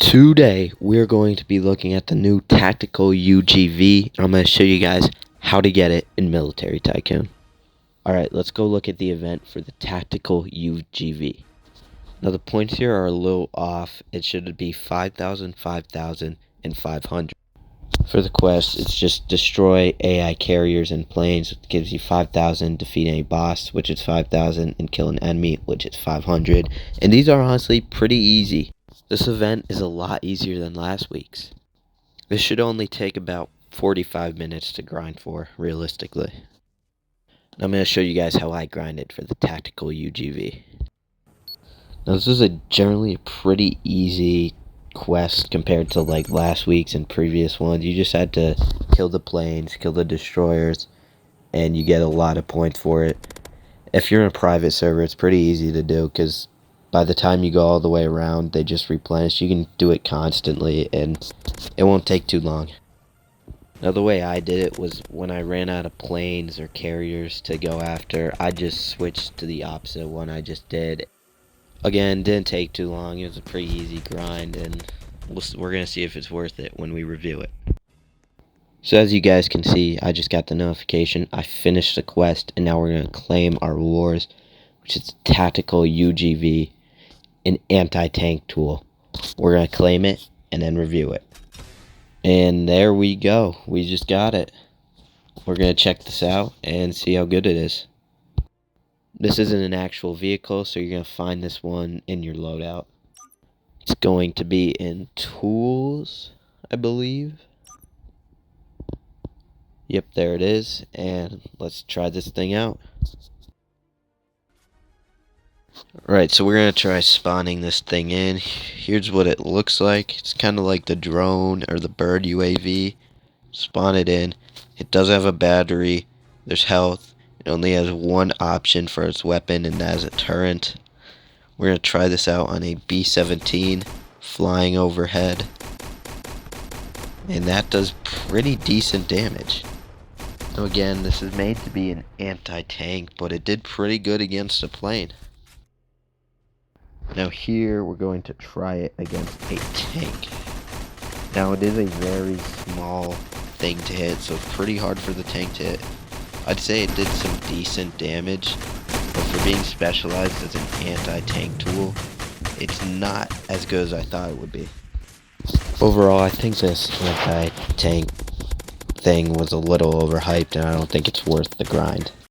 Today, we're going to be looking at the new tactical UGV, and I'm going to show you guys how to get it in Military Tycoon. Alright, let's go look at the event for the tactical UGV. Now, the points here are a little off. It should be 5,000, 5,000, and 500. For the quest, it's just destroy AI carriers and planes, which gives you 5,000, defeat any boss, which is 5,000, and kill an enemy, which is 500. And these are honestly pretty easy. This event is a lot easier than last week's. This should only take about 45 minutes to grind for, realistically. I'm going to show you guys how I grinded for the tactical UGV. Now, this is generally a pretty easy quest compared to like last week's and previous ones. You just had to kill the planes, kill the destroyers, and you get a lot of points for it. If you're in a private server, it's pretty easy to do because by the time you go all the way around, they just replenish. You can do it constantly, and it won't take too long. Now, the way I did it was when I ran out of planes or carriers to go after, I just switched to the opposite one I just did. Again, didn't take too long. It was a pretty easy grind, and we're going to see if it's worth it when we review it. So as you guys can see, I just got the notification. I finished the quest, and now we're going to claim our rewards, which is tactical UGV, an anti-tank tool. We're going to claim it and then review it. And there we go. We just got it. We're going to check this out and see how good it is. This isn't an actual vehicle, so you're going to find this one in your loadout. It's going to be in tools, I believe. Yep, there it is. And let's try this thing out. Alright, so we're going to try spawning this thing in. Here's what it looks like. It's kind of like the drone or the bird UAV. Spawn it in. It does have a battery. There's health. It only has one option for its weapon, and that is a turret. We're going to try this out on a B-17 flying overhead. And that does pretty decent damage. So again, this is made to be an anti-tank, but it did pretty good against a plane. Now here, we're going to try it against a tank. Now it is a very small thing to hit, so it's pretty hard for the tank to hit. I'd say it did some decent damage, but for being specialized as an anti-tank tool, it's not as good as I thought it would be. Overall, I think this anti-tank thing was a little overhyped, and I don't think it's worth the grind.